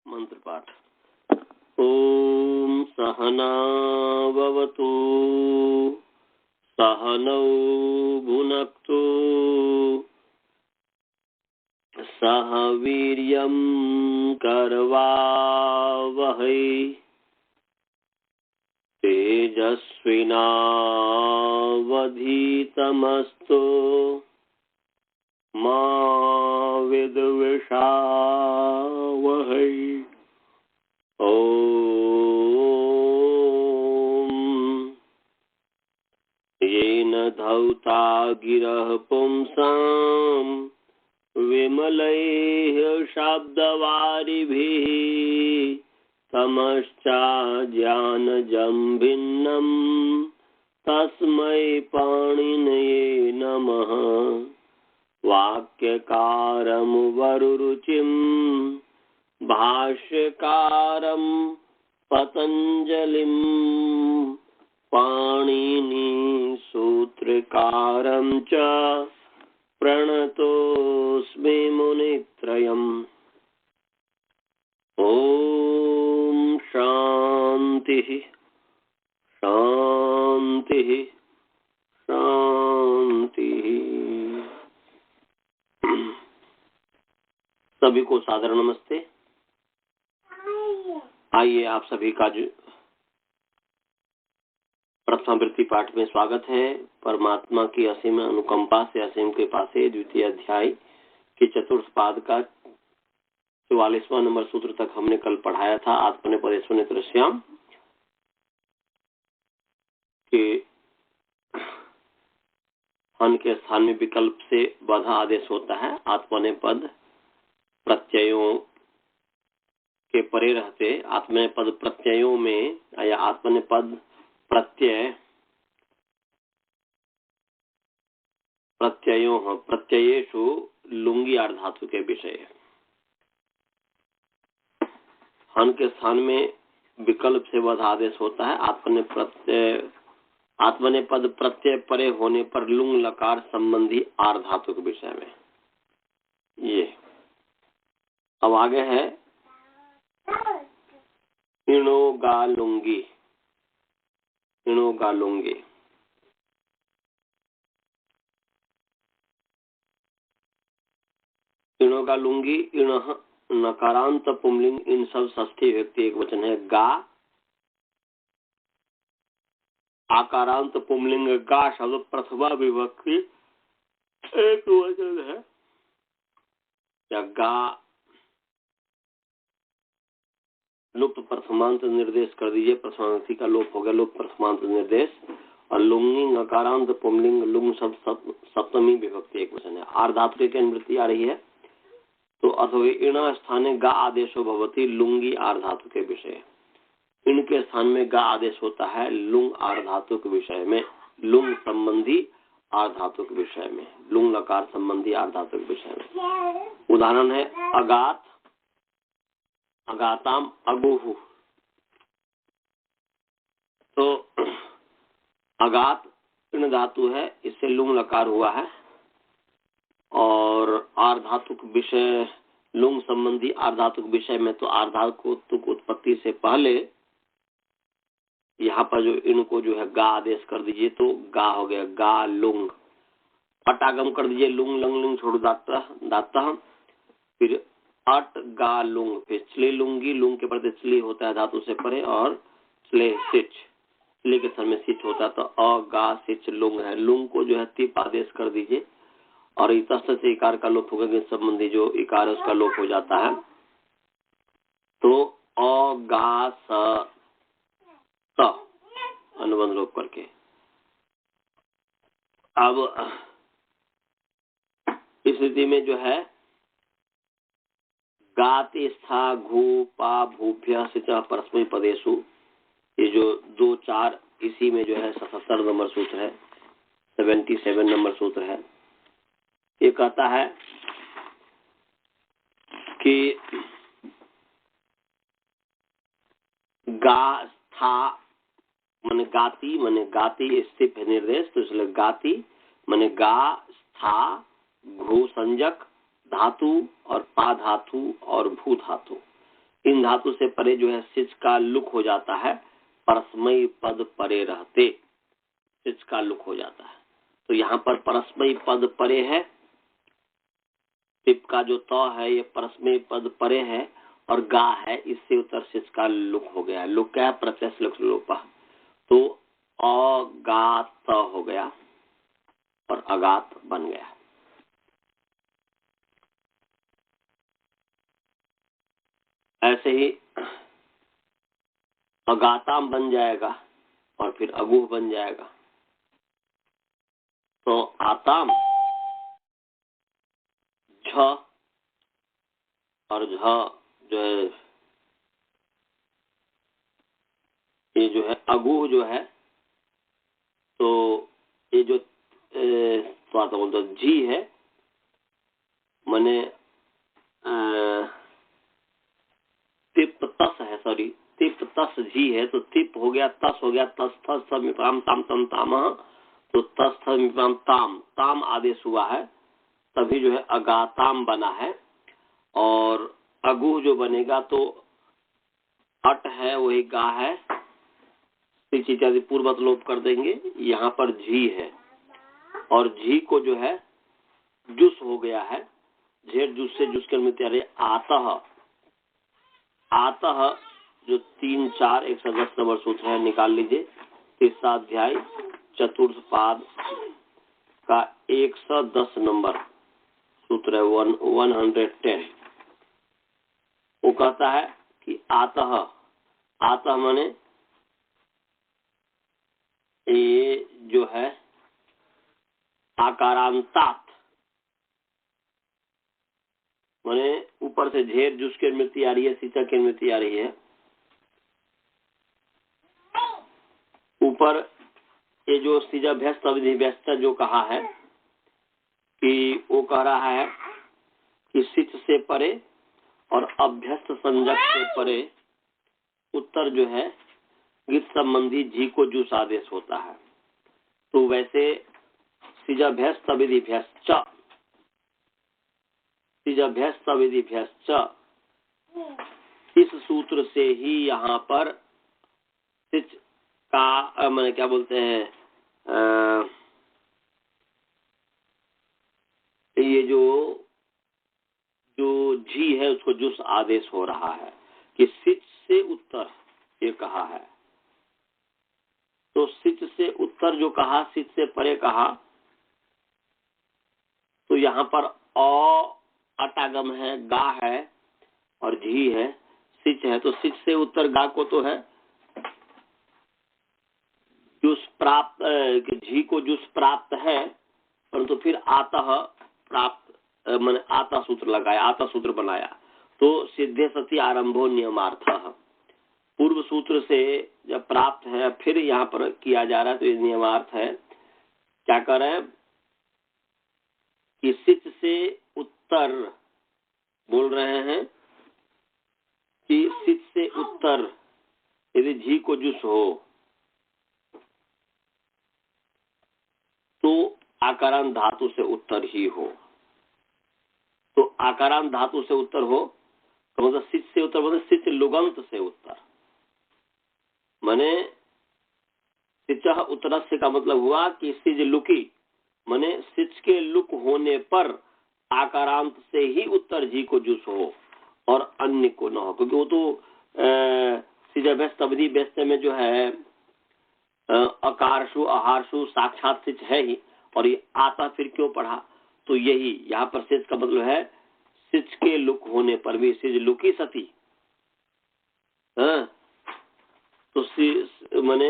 मंत्र पाठ। ओम सहना भवतु सहनौ भुनक्तु सह वीर्यं करवावहै तेजस्विनावधीतमस्तु मा विद्विषावहै। ओम येन धौता गिरः पुंसां विमलैः शब्दवारिभिः तमश्चाज्ञानजं भिन्नं तस्मै पाणिनये नमः। वाक्यकारं वरुरुचिं भाष्यकारं पतञ्जलिं पाणिनि सूत्रकारं च प्रणतोऽस्मि मुनित्रयम्। ओम शांति शांति शांति। सभी को सादर नमस्ते। आइए आप सभी का जो प्रथमावृत्ति पाठ में स्वागत है। परमात्मा की असीम अनुकंपा से असीम कृपा से द्वितीय अध्याय के चतुर्थ पाद का 44वां नंबर सूत्र तक हमने कल पढ़ाया था। आत्मनेपदेशो नित्रस्याम के हन के स्थान में विकल्प से बाधा आदेश होता है। आत्मनेपद प्रत्ययों के परे रहते आत्मनेपद प्रत्ययों में या आत्मनेपद प्रत्ययेषु लुंगी आर्धातु के विषय। हन के स्थान में विकल्प से वध आदेश होता है। आत्मनेपद प्रत्यय परे होने पर लुंग लकार संबंधी आर्धातु के विषय में। ये अब आगे है इणोगालुंगी। इणोगालुंगी इणोगालुंगी इणः नकारांत पुंलिंग इन सब षष्ठी व्यक्ति एक वचन है। गा आकारांत पुंलिंग गा शब्द प्रथमा विभक्ति एक वचन है। या गा लुप्त प्रथमांत निर्देश कर दीजिए। प्रथमांति का लोप हो गया, लुप्त प्रथमांत निर्देश। और लुंगी नकारांत पुंलिंग लुंग शब्द सप्तमी विभक्ति एक वचन है। आर्धातु की अनुवृत्ति आ रही है तो अथवा इण स्थाने गा आदेशो भवति लुंगी आर्धातु के विषय। इन के स्थान में गा आदेश होता है लुंग आर्धातु के विषय में, लुंग संबंधी आर्धातु के विषय में, लुंग लकार संबंधी आर्धातु के विषय में। उदाहरण है अगात अगाताम अगुहु। तो अगात इन धातु है, इससे लुंग लकार हुआ है। और आर्धातुक विषय लुंग संबंधी आर्धातुक विषय में तो आर्धातुक उत्पत्ति से पहले यहाँ पर जो इनको जो है गा आदेश कर दीजिए तो गा हो गया गा लुंग। अटागम कर दीजिए लुंग लंग लुंग छोड़ दाता फिर अट गा लुंग। फिर चले लुंगी लुंग के प्रति चली होता है धातु से परे और चले सिच चले के स्थान में सिच होता है तो अ गा सिच लुंग है। लुंग को जो है तिप आदेश कर दीजिए और इतस्त से इकार का लोप होगा कि संबंधी जो इकार है उसका लोप हो जाता है। तो अ गा स अनुबंध लोप करके। अब इस स्थिति में जो है गाति स्था घू पा भूभ्य सिच परस्मै पदेशु, ये जो 2-4 इसी में जो है 77 नंबर सूत्र है, 77 नंबर सूत्र है। ये कहता है कि गा स्था माने गाती स्थित निर्देश, तो इसलिए गाती माने गा स्था घू संजक धातु और पा धातु और भू धातु इन धातु से परे जो है सिच का लुक हो जाता है, परस्मयी पद परे रहते सिच का लुक हो जाता है। तो यहाँ पर परस्मयी पद परे है, टिप का जो त है ये परस्मयी पद परे है और गा है, इससे उत्तर सिच का लुक हो गया। लुक क्या है? प्रत्यक्ष लुक लोपा। तो अगात हो गया और अगात बन गया। ऐसे ही अगाताम बन जाएगा और फिर अगुह बन जाएगा। तो आताम झ और झ जो है, ये जो है अगुह जो है, तो ये जो बोलते जी है, माने तिप तस है, सॉरी तिप तस जी है, तो तिप हो गया, तस हो गया, तस थस ताम ताम तम ताम, तो तस थम ताम ताम आदेश हुआ है, तभी जो है अगाताम बना है। और अगुह जो बनेगा तो अट है वही गा है, इत्यादि पूर्वत लोप कर देंगे। यहाँ पर झी है और झी को जो है जुस हो गया है, झेर जुस से जुस कर मित्र आतः, आतः जो 3, 4, 110 नंबर सूत्र है निकाल लीजिए। तीसरा अध्याय चतुर्थ पाद का 110 नंबर सूत्र है, 110। वो कहता है कि आतः, आतः माने ये जो है आकारांतात, माने ऊपर से झेर जुस की अनुमति आ रही है, सीता की अनुमति आ रही है, ऊपर ये जो सीजा भ्यस्त अवधि व्यस्त जो कहा है कि वो कह रहा है कि सिच से परे और अभ्यस्त संजक से परे उत्तर जो है गीत संबंधी जी को जुस आदेश होता है। तो वैसे सीजा भ्यस्त अवधि भ्यस्त, सीजा भ्यस्त अवधि भ्यस्त, इस सूत्र से ही यहाँ पर सिच का मैंने क्या बोलते हैं, ये जो जी है उसको जुस आदेश हो रहा है कि सिच से उत्तर ये कहा है। तो सिच से उत्तर जो कहा, सिच से परे कहा, तो यहाँ पर अटागम है, गा है और झी है, सिच है, तो सिच से उत्तर गा को तो है जुस प्राप्त, झी को जुस प्राप्त है, परंतु फिर आतः प्राप्त मैंने आता सूत्र लगाया, आता सूत्र बनाया, तो सिद्धे सती आरंभो नियमार्थ, पूर्व सूत्र से जब प्राप्त है फिर यहाँ पर किया जा रहा है, तो ये नियमार्थ है। क्या कर रहे हैं कि सिच से उत्तर बोल रहे हैं कि सिच से उत्तर यदि झी को जुस हो तो आकारांत धातु से उत्तर ही हो। तो आकारांत धातु से उत्तर हो तो मतलब सिच से उत्तर, मतलब सिच लुगंत से उत्तर, माने सिच उत्तरस्य का मतलब हुआ कि सिज लुकी, माने सिच के लुक होने पर आकारांत से ही उत्तर जी को जुस हो और अन्य को न हो, क्योंकि वो तो सिज व्यस्त अवधि व्यस्त में जो है अकारशु आहारशु साक्षात सिच है ही, और ये आता फिर क्यों पढ़ा, तो यही यहाँ पर सिच का मतलब है सिच के लुक होने पर भी सिज लुकी सती, तो माने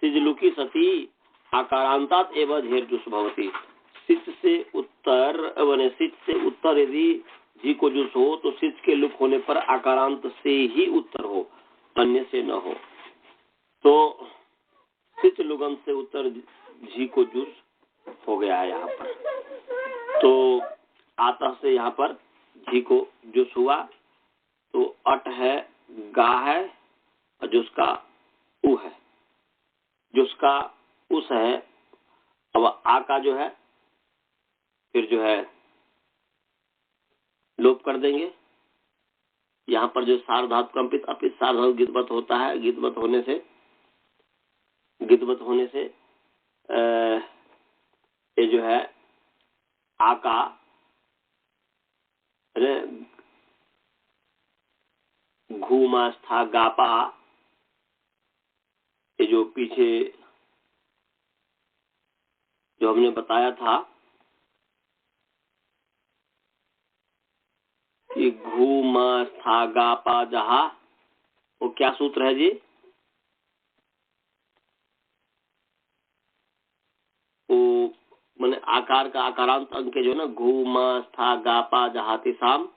सिज लुकी सती आकारांतात एवं झेर जुस भवती, सिच से उत्तर माने सिच से उत्तर यदि जी को जुस हो तो सिच के लुक होने पर आकारांत से ही उत्तर हो, अन्य से न हो। तो सिच लुगम से उत्तर जी को जुस हो गया है यहाँ पर, तो आता से यहाँ पर जी को जुस हुआ, तो अट है, गा है और जिसका उ है, जिसका उस है। अब आ का जो है फिर जो है लोप कर देंगे, यहाँ पर जो सार्वधातु कंपित अपित सार्वधातु गितवत होता है, गितवत होने से ये जो है आका घूमा स्था गापा, ये जो पीछे जो हमने बताया था कि घूमा स्था गापा जहा, वो क्या सूत्र है जी? वो मैंने आकार का आकारांत अंक जो ना, घूमा स्था गापा जहाती साम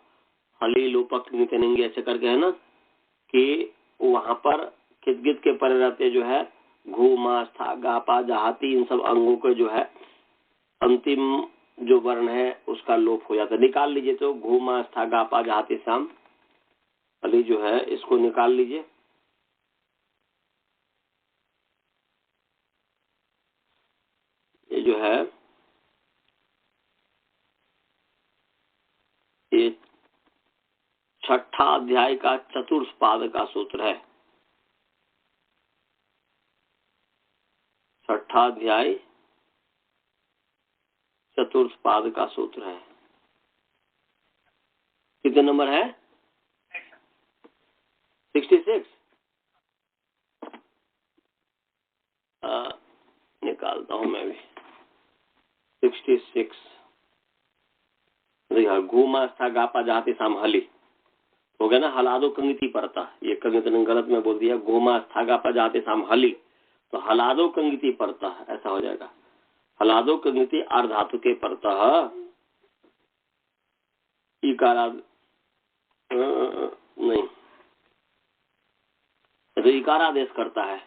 हली लोपक निकलेंगे ऐसे करके है ना, कि वहां पर कित के परिरते जो है घूमा स्था गापा जहाती, इन सब अंगों के जो है अंतिम जो वर्ण है उसका लोप हो जाता है। निकाल लीजिए तो घूमा स्था गापा जहाती साम हली जो है इसको निकाल लीजिए। ये जो है ये छठा अध्याय का चतुर्थ पाद का सूत्र है। छठा अध्याय चतुर्थ पाद का सूत्र है। कितने नंबर है? 66। निकालता हूं मैं भी 66। घूमा स्था गापा जहाती साम हली हो गया ना, हलादो कंगिति परता, ये कंगित गलत में बोल दिया, घूमा स्था गापा जहाती साम हली, तो हलादो कंगिति परता ऐसा हो जाएगा। हलादो कंगिति अर्धातु के परता इकारा नहीं, तो इकारादेश करता है।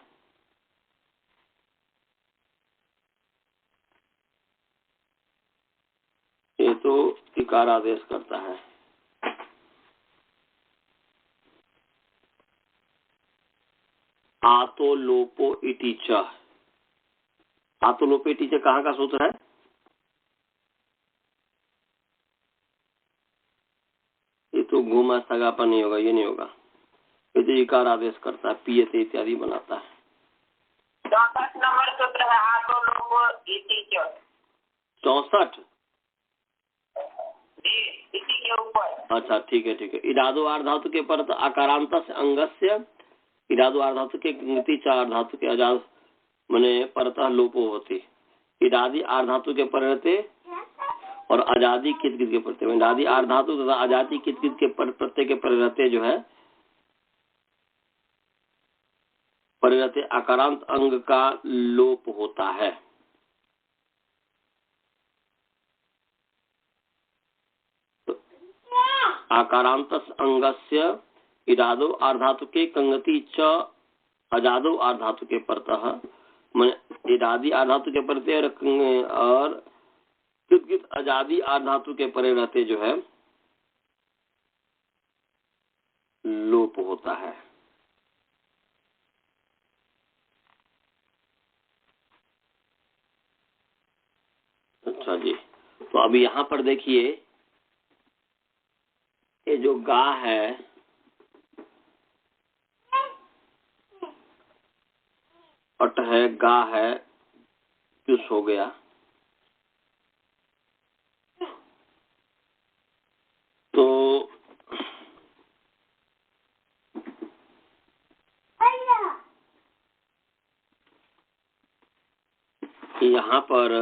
ये तो इकारादेश करता है। आतो लोपो इति च, आतो लोपो इति च कहाँ का सूत्र है? ये तो घूमा सगापा नहीं होगा, ये नहीं होगा, ये तो इकार आदेश करता है, पीएते इत्यादि बनाता है। 64 नंबर सूत्र है आतो लोपो इति च। 64 इति के ऊपर। अच्छा ठीक है ठीक है। इडादो आर्धातु के परत आकारांत अंगस्य, इडादो आर्धातु के कंगति च आर्धातु के अजाद मने परतः लोपो होती, इडादी आर्धातु के परिणते और अजादी कित के प्रत्यय, इडादी आर्धातु तथा अजादी कित के प्रत्यय के परिणते जो है परिणते आकारांत अंग का लोप होता है। आकारांत अंगस्य इडादो आर्धातु के कंगति च अजादो आर्धातु के परतः, माने इडादी आर्धातु के प्रत्यय और कित अजादी आर्धातु के परे रहते जो है लोप होता है। अच्छा जी, तो अभी यहाँ पर देखिए ये जो गा है अट है गा है किस हो गया, तो यहाँ पर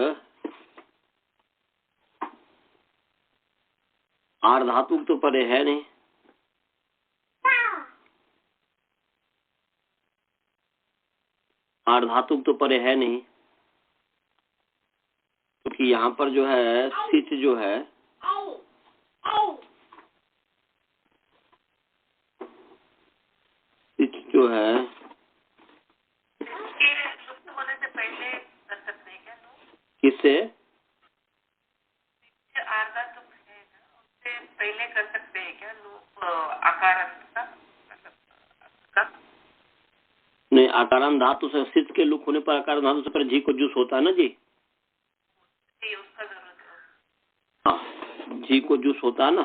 आर्धातु तो परे है नहीं, आर्धातु तो परे है नहीं, क्योंकि यहाँ पर जो है सिच जो है सिच जो है होने से पहले कर सकते हैं क्या? किससे आर्धातु है ना, उससे पहले कर सकते हैं क्या लोप आकारांत का? नहीं, आकारांत धातु से सिच के लुक होने पर आकारांत धातु से पर जी को जूस होता है ना जी, उसका जरूरत है। हाँ जी को जूस होता है ना,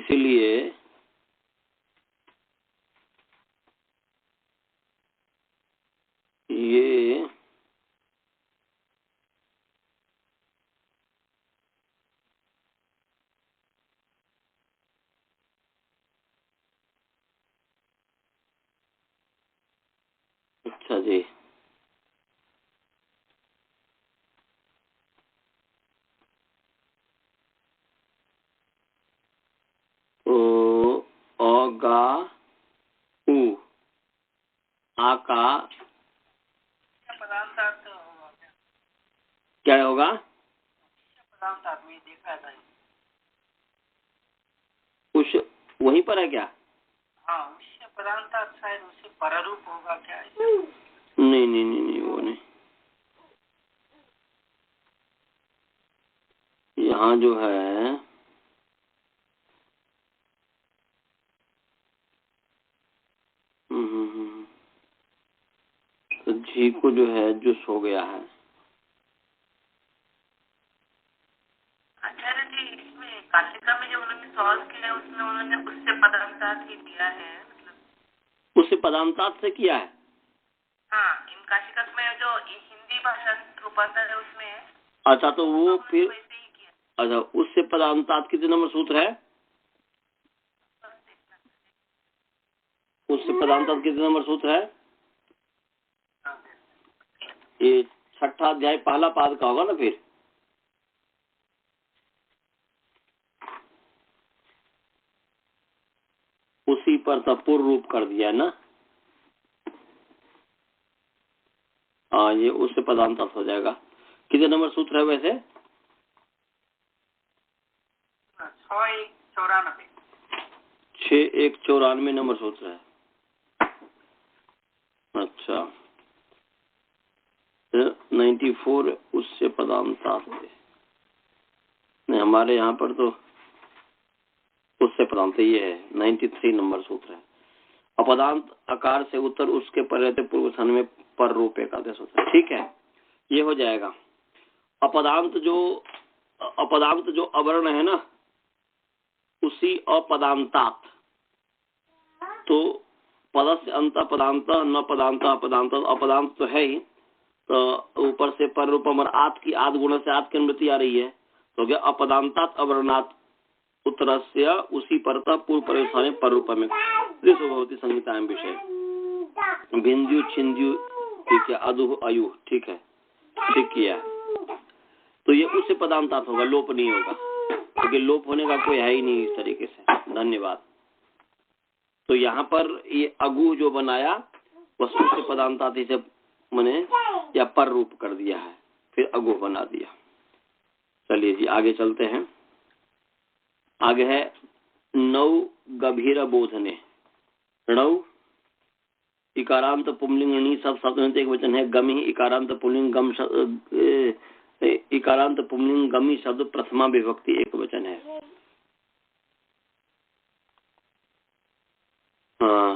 इसीलिए ये अच्छा जी, तो अगा उ आका पदांतार्थ होगा क्या होगा? पदांतार्थ में देखा था। कुछ वहीं पर है क्या? हाँ, उससे पदांतार्थ शायद उससे पररूप होगा क्या? नहीं नहीं नहीं नहीं, वो नहीं। यहाँ जो है तो जी को जो है जुस हो गया है। आचार्य जी, इसमें काशिका में जो उन्होंने सवाल किया उसमें उन्होंने उससे पदांतार्थ ही दिया है, मतलब उससे पदांतार्थ से किया है। हाँ, इन काशिका में जो हिंदी भाषा रूपांतर है उसमें। अच्छा, तो वो फिर वैसे ही किया। अच्छा, उससे पदांतार्थ कितने नंबर सूत्र है? उससे पदांतार्थ कितने नंबर सूत्र है? ये 6ठा अध्याय पहला पाद का होगा ना। फिर उसी पर तो पूर्व रूप कर दिया ना। हाँ, ये उससे पदांतार्थ हो जाएगा। कितने नंबर सूत्र है वैसे? 6194 नंबर सूत्र है। अच्छा, 94 उससे पदांतार्थ नहीं, हमारे यहाँ पर तो उससे पदांत ये है 93 नंबर सूत्र है। अपदांत आकार से उत्तर उसके पर रहते पूर्व स्थान में पर रूप एक आदेश होता है। ठीक है, ये हो जाएगा। अपदांत जो अवर्ण है ना, उसी अपदांतात, तो पद से अंत पदांत न पदांत अपदांत, अपदांत तो है ही, तो ऊपर से पर रूप अमर आत की आद गुण से आत की अनुमति आ रही है, तो क्या अपदांतात अवर्णात उत्तरस्य उसी परतः पूर्व परिस्थाने पर रूप में भवती संहिता विषय बिंदु छिंदु, ठीक है, अदु अयु, ठीक है, ठीक किया। तो ये उससे पदांतार्थ होगा, लोप नहीं होगा, क्योंकि लोप होने का कोई है ही नहीं इस तरीके से। धन्यवाद। तो यहाँ पर ये अगु जो बनाया बस उससे पदांतार्थ से मैंने या पर रूप कर दिया है, फिर अगु बना दिया। चलिए जी, आगे चलते हैं। आगे है नौ गभीर बोधने। नौ इकारांत पुंलिंग णी सब शब्द एक वचन है। गमी इकारांत पुंलिंग गम इकारांत पुंलिंग गमी शब्द प्रथमा विभक्ति एक वचन है। हाँ,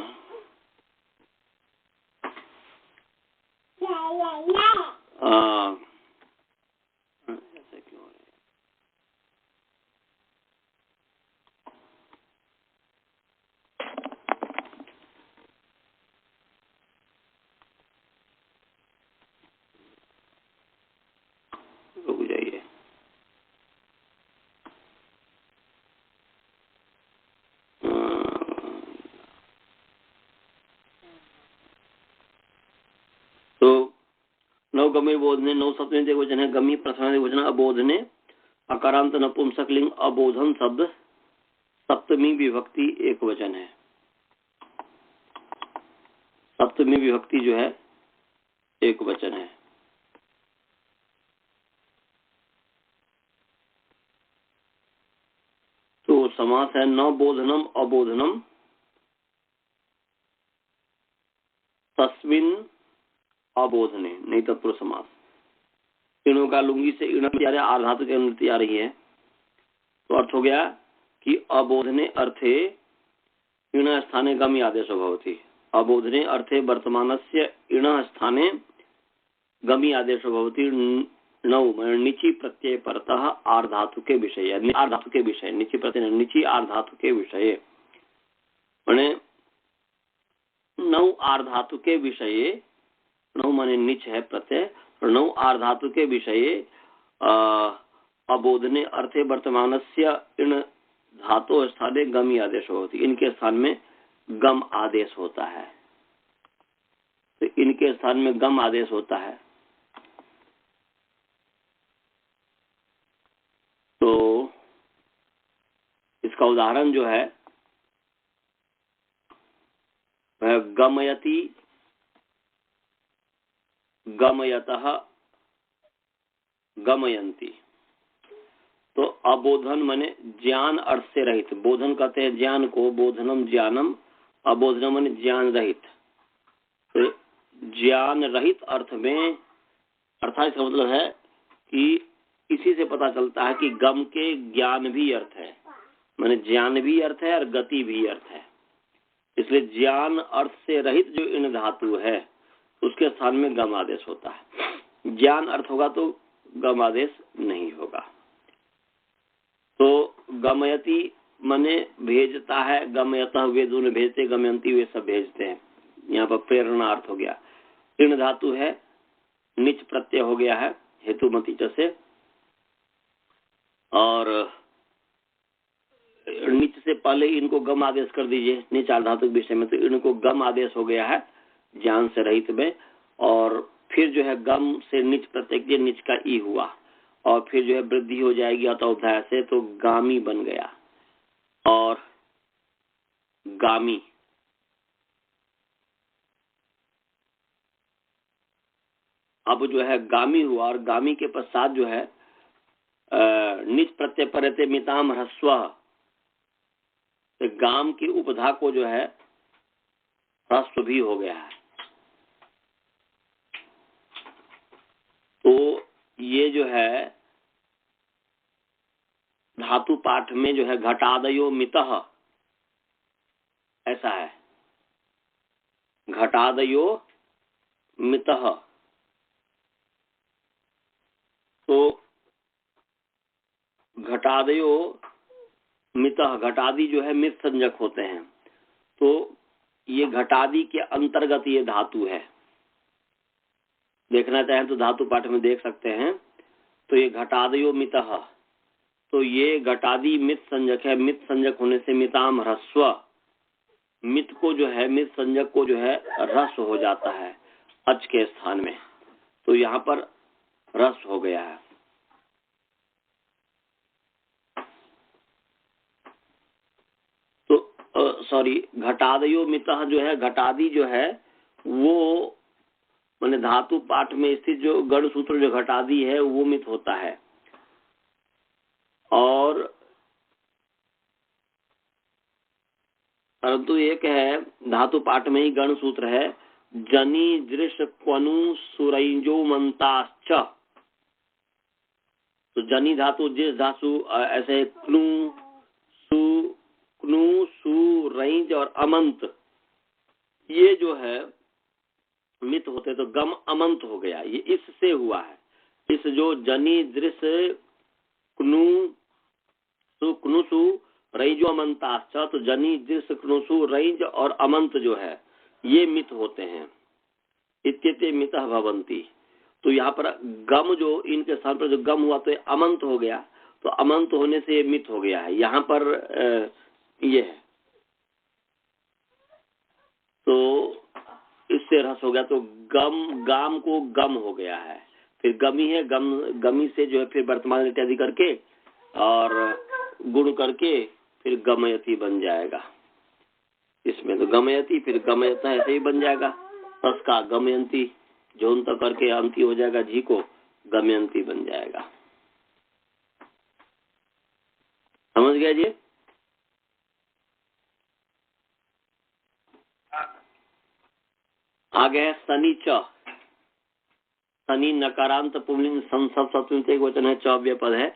ऐसा क्यों हो रहा है? रुक जाइए। तो नौ गमी बोधने, नौ सप्तमी एक वचन है। गमी प्रथमा एक वचन, अबोधने अकारांत नपुंसकलिंग अबोधन शब्द सप्तमी विभक्ति एक वचन है। सप्तमी विभक्ति जो है एक वचन है। तो समास है न बोधनम अबोधनम तस्मिन अबोधने, नहीं तत्पुरुष समास। इणों का लुंगी से इण आधातु की अनुवृत्ति आ रही है, तो अर्थ हो गया कि अबोधने अर्थे इण स्थाने गमी आदेश भवति। अबोधने अर्थे वर्तमानस्य इण स्थाने गमी आदेश भवति। नौ माने निची प्रत्यय परतः आर धातु के विषय, आर धातु के विषय, निची प्रत्यय निची आर धातु के विषय माने नौ आर धातु के विषय, नौ माने निच है प्रत्यय, और नौ आर धातु के विषय अबोधने अर्थे वर्तमानस्य इन धातु स्थाने गमी आदेश होती, इनके स्थान में गम आदेश होता है, तो इनके स्थान में गम आदेश होता है। तो इसका उदाहरण जो है वह गमयति, गमयतः, गमयंती। तो अबोधन माने ज्ञान अर्थ से रहित, बोधन कहते हैं ज्ञान को, बोधनम ज्ञानम, अबोधनम माने ज्ञान रहित। तो ज्ञान रहित अर्थ में अर्थात इसका मतलब है कि इसी से पता चलता है कि गम के ज्ञान भी अर्थ है, माने ज्ञान भी अर्थ है और गति भी अर्थ है। इसलिए ज्ञान अर्थ से रहित जो इन धातु है उसके स्थान में गम आदेश होता है। ज्ञान अर्थ होगा तो गम आदेश नहीं होगा। तो गमयति मने भेजता है, गमयतः वे दोनों भेजते, गमयंती वे सब भेजते हैं। यहाँ पर प्रेरणा अर्थ हो गया। ऋण धातु है, निच प्रत्यय हो गया है हेतुमती से, और निच से पहले इनको गम आदेश कर दीजिए निच आर धातु के विषय में, तो इनको गम आदेश हो गया है ज्ञान से रहित में। और फिर जो है गम से निच प्रत्यय, निच का ई हुआ, और फिर जो है वृद्धि हो जाएगी अतोध्याय से, तो गामी बन गया। और गामी अब जो है गामी हुआ, और गामी के पश्चात जो है निच प्रत्यय परते मिताम ह्रस्व, तो गाम की उपधा को जो है ह्रस्व भी हो गया है। तो ये जो है धातु पाठ में जो है घटादयो मितः ऐसा है, घटादयो मितः। तो घटादयो मितः, घटादी जो है मित संज्ञक होते हैं, तो ये घटादी के अंतर्गत ये धातु है। देखना चाहें तो धातु पाठ में देख सकते हैं। तो ये घटादयो मितः, तो ये घटादी मित संज्ञक है, मित संज्ञक होने से मिताम ह्रस्व, मित को जो है मित संज्ञक को जो है रस हो जाता है अच के स्थान में, तो यहाँ पर रस हो गया है। तो सॉरी, घटादयो मितः जो है, घटादी जो है वो माने धातु पाठ में स्थित जो गण सूत्र जो घटादी है वो मित होता है। और परंतु एक है धातु पाठ में ही गण सूत्र है, जनी दृश्य क्वनु सुरैंजो मंताश्च। तो जनी धातु जिस धातु ऐसे क्नु सु रैंज और अमंत, ये जो है मित होते, तो गम अमंत हो गया, ये इससे हुआ है। इस जो जनी दृश्य क्नुसु रैजो अमंताश्च, तो जनी दृश्य क्नुसु रैज और अमंत जो है ये मित होते हैं। इत्यते मितः भवन्ति। तो यहाँ पर गम जो इनके स्थान पर जो गम हुआ तो ये अमंत हो गया, तो अमंत होने से ये मित हो गया है। यहाँ पर ये है, तो इससे रस हो गया, तो गम गाम को गम हो गया है। फिर गमी है, गमी से जो है फिर वर्तमान इत्यादि करके और गुण करके फिर गमयति बन जाएगा। इसमें तो गमयति फिर गमयता ऐसे ही बन जाएगा। रस का गमयंती जोन तक करके अंति हो जाएगा, जी को गमयंती बन जाएगा। समझ गया जी? आगे है शनि च। शनि नकारांत पुल्लिंग संसद सप्तमी एक वचन है, चौव्य पद है।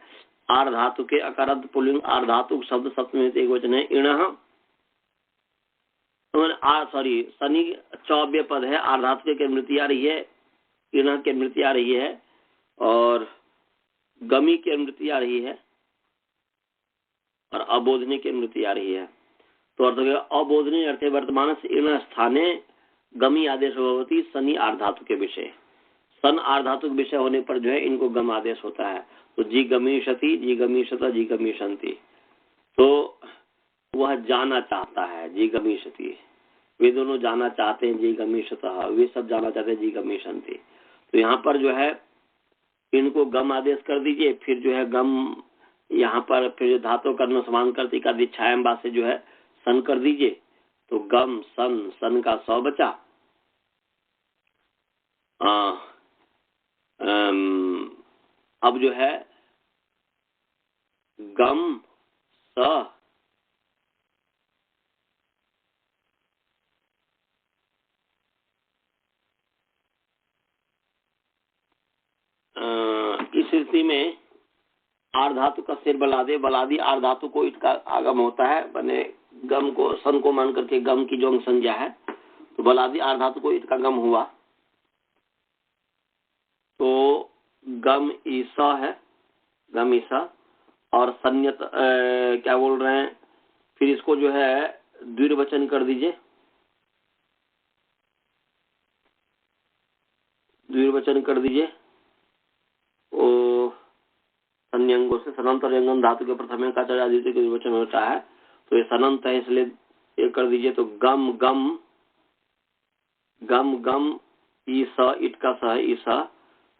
आर धातु के अकारांत पुल्लिंग आर धातु शब्द सप्तमी एक वचन है। इणः शनि चौव्य पद है, आर धातु के मृत्यु आ रही है, इणः के मृत्यु आ रही है। और गमी की अनुवृत्ति आ रही है और अबोधनी की अनुवृत्ति आ रही है। तो अर्थ हो गया अबोधनी अर्थे वर्तमान इन स्थाने गमी आदेश भवती सनी आर्धातु के विषय। सन आर्धातु के विषय होने पर जो है इनको गम आदेश होता है। तो जी गमीशति, जी गमीशता, जी गमीशंति, तो वह जाना चाहता है, जी गमीशति, वे दोनों जाना चाहते हैं, जी गमीशता, वे सब जाना चाहते हैं, जी गमीशंति। तो यहाँ पर जो है इनको गम आदेश कर दीजिए, फिर जो है गम यहाँ पर फिर धातु कर्म समान करती का दीक्षायाम बात से जो है सन कर दीजिए। तो गम सन, सन का स बचा। अब जो है गम स इस स्थिति में आर्धातु का सिर बलादे, बलादी आर्धातु को इसका आगम होता है, बने गम को सन को मान करके गम की जो संज्ञा है, तो बलादी आर्धातु को इसका गम हुआ। तो गम ईसा है, गम ईसा, और संयत क्या बोल रहे हैं, फिर इसको जो है द्विर्वचन कर दीजिए, द्विर्वचन कर दीजिए। ओ संयंगों से सनंतर यंगन धातु के प्रथम का द्वितीय के द्विवचन होता है, तो ये सनंत है इसलिए ये कर दीजिए। तो गम गम गम गम ईसा, इट का स है ईसा,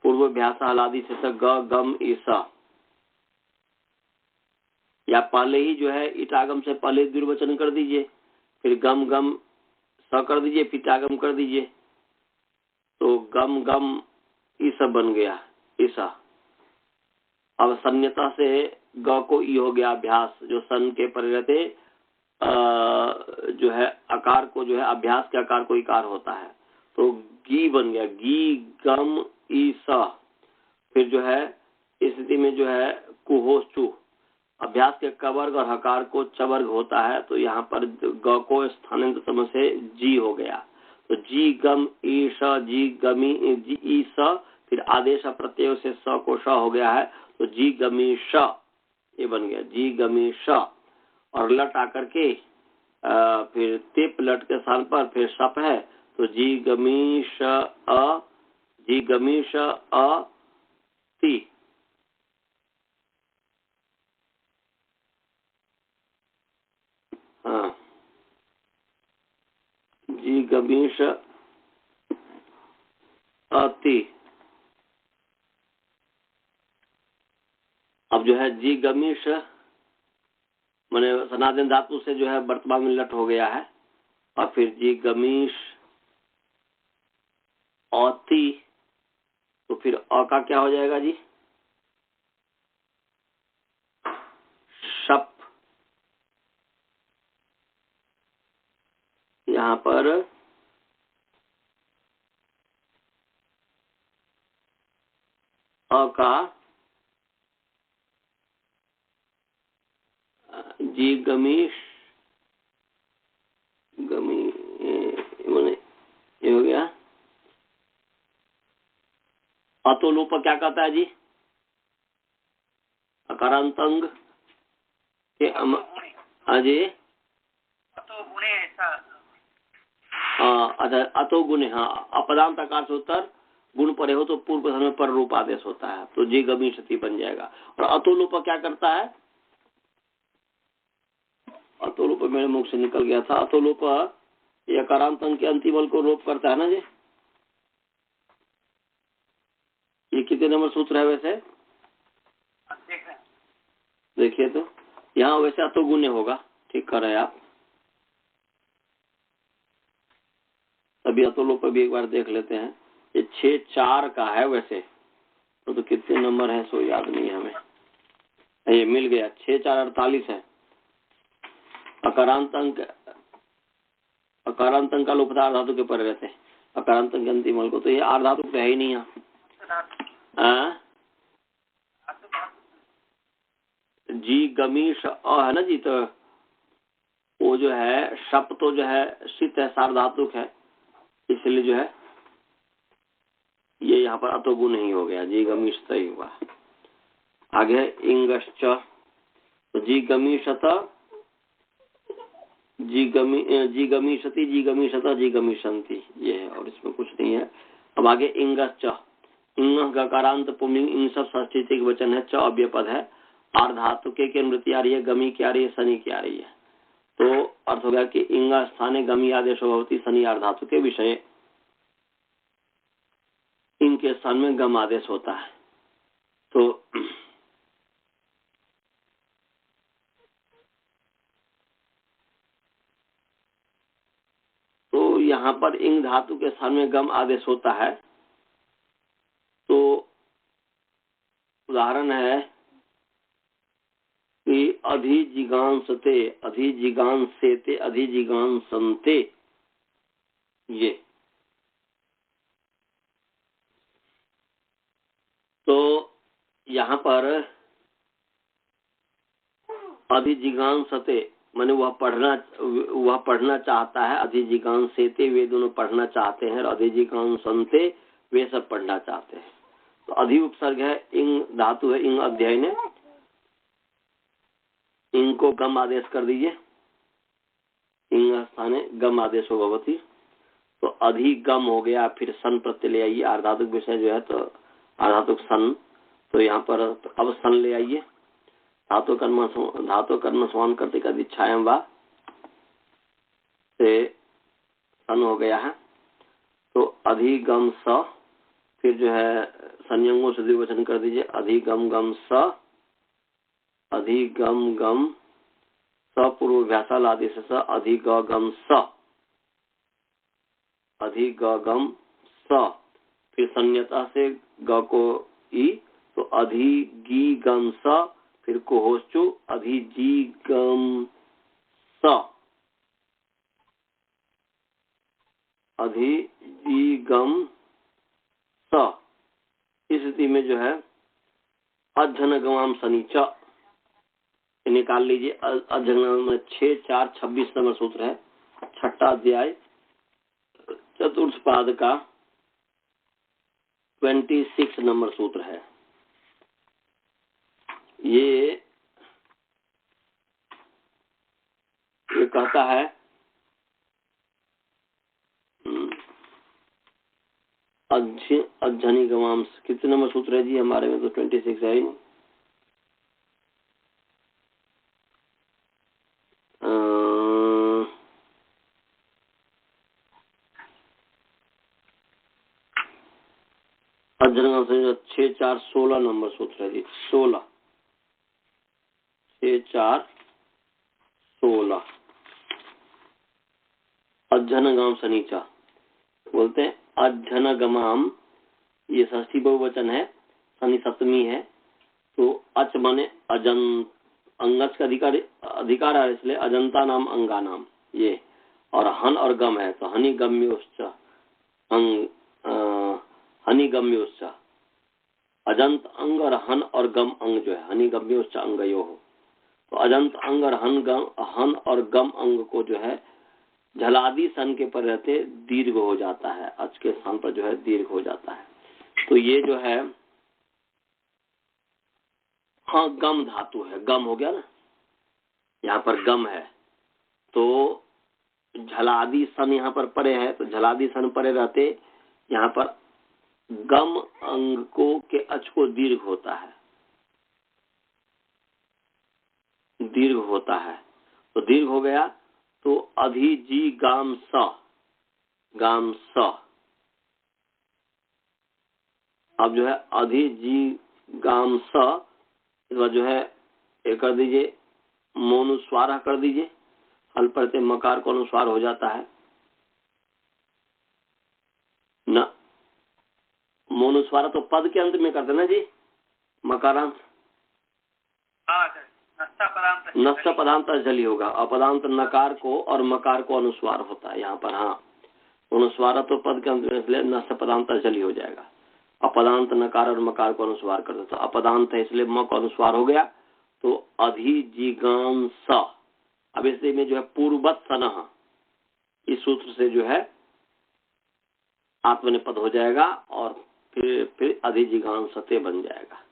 पूर्वाभ्यास हलादी से ग गम ईसा, या पहले ही जो है इटागम से पहले द्विवचन कर दीजिए, फिर गम गम स कर दीजिए, फिर इटागम कर दीजिए। तो गम गम ईसा बन गया, ईसा। अब सन्यता से ग को ई हो गया अभ्यास, जो सन के परिरते जो है आकार को जो है अभ्यास के आकार को इकार होता है। तो गी बन गया, गी गम ई स। फिर जो है इस स्थिति में जो है कुहोस चू, अभ्यास के कवर्ग और हकार को चवर्ग होता है, तो यहाँ पर ग को स्थानांतरण से जी हो गया। तो जी गम ई स, जी गमी जी ई स, फिर आदेश प्रत्यय से स को श हो गया है, तो जी गमी श ये बन गया, जी गमी श। और लट आकर के फिर तिप लट के स्थान पर फिर सप है, तो जी गमी श अ, जी गमी श अ ती। हाँ, जी गमीश अति। अब जो है जी गमीश माने सनातन धातु से जो है वर्तमान में लट हो गया है, और फिर जी गमीश अति, तो फिर अ का क्या हो जाएगा जी, शप। यहाँ पर अ का जी गमीश गमी माने ये हो गया। अतो लोप क्या कहता है जी, अकारांतंग के जी अच्छा अतो गुणे, हाँ अपदांत आकार से उत्तर गुण परे हो तो पूर्व समय पर रूप आदेश होता है, तो जी गमी क्षति बन जाएगा। और अतोलोप क्या करता है, अतोलोप मेरे मुख से निकल गया था, अतोलोप ये अकारांत अंग के अंतिम बल को लोप करता है ना जी। ये कितने नंबर सूत्र है वैसे, देखिए तो यहाँ वैसे अतो गुणे होगा, ठीक कर रहे हैं आप। अभी अतोलोप भी एक बार देख लेते हैं, ये 6-4 का है वैसे, तो कितने नंबर है सो याद नहीं हमें, ये मिल गया 6-4-48 है। अकारांत अंक का लोप धातु के पर रहते हैं, अकारांत अंक अंतिम बल को, तो ये आर्धातु तो है ही नहीं यहाँ। जी गमीश अ है ना जी, तो वो जो है शप तो जो है शीत है, सार्वधातुक है, इसलिए जो है ये यहाँ पर अतोगुण नहीं हो गया, जी गमीश सही हुआ। आगे इंगश्च, तो जिगमीषत, जिगमीषति, जिगमीषत, जिगमीषन्ति, ये है और इसमें कुछ नहीं है। अब आगे इंगश्च, इंग गकारांत पुल्लिंग, इन सब षष्ठी वचन है, च अव्यय पद है, आर धातु के मृत्यु आ रही है, गमी की आ रही है, शनि की आ रही है। तो अर्थ हो गया कि इंग स्थाने गमी आदेश होती, शनि आर धातु के विषय, इनके स्थान में गम आदेश होता है। तो यहाँ पर इंग धातु के स्थान में गम आदेश होता है। तो उदाहरण है कि अधिजिगांसते, अधिजिगांसेते, अधिजिगांसन्ते, ये। तो यहाँ पर अधिजिगांसते माने वह पढ़ना चाहता है, अधिजिगांसेते वे दोनों पढ़ना चाहते हैं, और अधिजिगांसन्ते वे सब पढ़ना चाहते हैं। तो अधि उपसर्ग है, इंग धातु है, इंग अध्याय ने, इंग को गम आदेश कर दीजिए, इंग स्थाने गम आदेश हो भवती, तो अधिगम हो गया। फिर सन प्रत्यय ले आइए, आर्धातुक विषय जो है तो आर्धातुक सन, तो यहाँ पर अब सन ले आइए, धातु कर्म समान करते का दीक्षायाम वा से सन हो गया है। तो अधिगम स, फिर जो है संयंगों से द्विवचन कर दीजिए, अधिगम गम स, अधिगम गम सपूर्वभ्यासाल आदि से स, अधिगम स, अधिगम स, फिर संयता से ग को ई, तो अधिगम स, फिर कोहोश्चु अधिजीगम स, अधिजीगम स। इस स्थिति में जो है अजनगमाम शनिच निकाल लीजिए। अजनगम में 6, 4, 26 नंबर सूत्र है, छठा अध्याय चतुर्थ पाद का 26 नंबर सूत्र है। ये कहता है अध्यनी गवाम, कितने नंबर सूत्र है जी? हमारे में तो 26 है ही। अध्ययन 6, 4, 16 नंबर सूत्र है जी, 16, 6, 4, 16। अध्यनगम शनिचा बोलते हैं, अध्यनगमाम, ये षष्ठी बहुवचन है, शनि सप्तमी है, तो अच माने अजंत, अंगच का अधिकार है, इसलिए अजंता नाम अंगा नाम ये, और हन और गम है, तो हनि गम्योश्च अंग, हनि गम्योश्च, अजंत अंग और हन और गम अंग जो है, हनि गम्योश्च अंगयो हो, तो अजंत अंग और हन और गम अंग को जो है झलादि सन के पर रहते दीर्घ हो जाता है, अच के स्थान पर जो है दीर्घ हो जाता है। तो ये जो है हाँ गम धातु है, गम हो गया ना, यहाँ पर गम है, तो झलादि सन यहाँ पर परे है, तो झलादि सन परे रहते यहाँ पर गम अंग को के अच को दीर्घ होता है, दीर्घ होता है, तो दीर्घ हो गया, तो अधिजी गाम स, गाम स। अब जो है अधिजी गाम स, जो है एक कर दीजिए, मोनुस्वार कर दीजिए, हल पढ़ते मकार को अनुस्वार हो जाता है न, मोनुस्वार तो पद के अंत में करते ना जी, मकारांत नष्ट पदांत जली होगा, अपदांत नकार को और मकार को अनुस्वार होता है यहाँ पर। हाँ अनुस्वार तो पद के अंत में, इसलिए नष्ट पदांत जली हो जाएगा, अपदांत नकार और मकार को अनुस्वार कर देता, अपदांत है इसलिए म को अनुस्वार हो गया, तो अधिजिगाम स। अब इसलिए में जो है पूर्वत सनह, इस सूत्र से जो है आत्मनिपद हो जाएगा और फिर अधिजिगांसते बन जाएगा।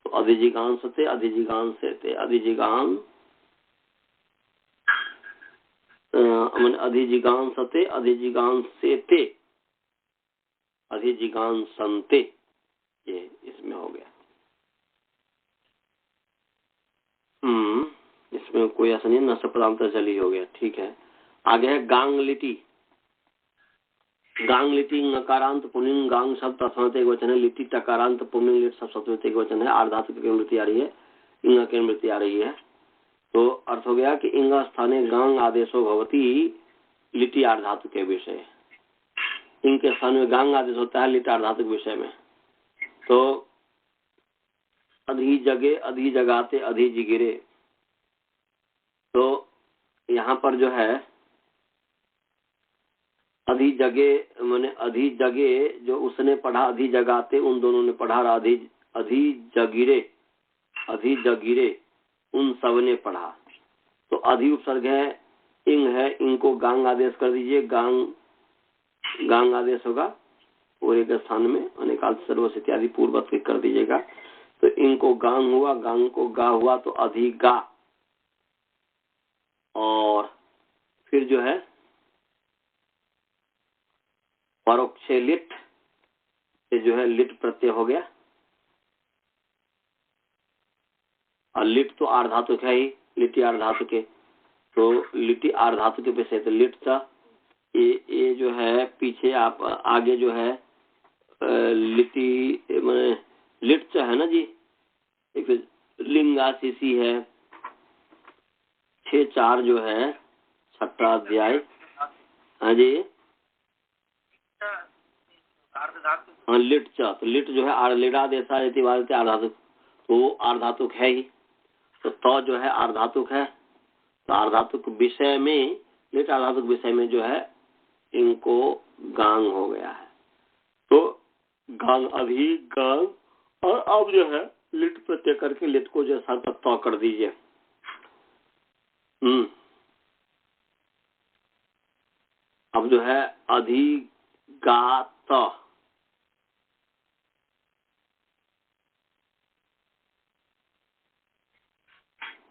तो अधिजिगांसते अधिजिगांसेते अधिजिगान अधिजिगांसते अधिजिगांसेते अधिजिगांसन्ते, ये इसमें हो गया। इसमें कोई ऐसा नहीं, नष्ट पदांत चली हो गया, ठीक है। आगे है गांगलिटी। गांगलिटी नकारांत पुल्लिंग गांग शब्द अर्थात एक वचन है, लिट्टी टकारांत पुल्लिंग लिट सब शब्द एक वचन है, आर्धातु की वृत्ति आ रही है, इंगा की वृत्ति आ रही है। तो अर्थ हो गया कि इंगा स्थाने गांग आदेशो भवती लिट्टी आर्धातु के विषय, इनके स्थान में गांग आदेश होता है लिट आर्धातु के विषय में। तो अधि जगे अधि जगाते अधि जिगिरे, तो यहाँ पर जो है अधि जगे माने अधि जगे जो उसने पढ़ा, अधि जगाते उन दोनों ने पढ़ा, अधि जगिरे उन सब ने पढ़ा। तो अधि उपसर्ग है, इंग है, इनको गांग आदेश कर दीजिए, गांग आदेश होगा पूरे के स्थान में, अनेकाल सर्वस इत्यादि पूर्वत कर दीजिएगा। तो इनको गांग हुआ, गांग को गा हुआ, तो अधि गा, और फिर जो है परोक्षे लिट से जो है लिट प्रत्यय हो गया, और लिट तो आर्धातुक है ही, लिटी आर्धातुक के, तो लिटी आर्धातुक के विषय तो लिट था। ये जो है पीछे आप आगे जो है लिटी मैंने लिट है ना जी, एक लिंगा सीसी है, 6-4 जो है छठा अध्याय। हाँ जी, हाँ लिट चा, तो लिट जो है लिडा देसा आर्धातुक, तो आर्धातुक है ही, तो जो है आर्धातुक है, तो आर्धातुक विषय में लिट आर्धातुक विषय में जो है इनको गांग हो गया है। तो गांग अभी गांग, और अब जो है लिट प्रत्यय करके लिट को जो है तो कर दीजिए। अब जो है अधिगात,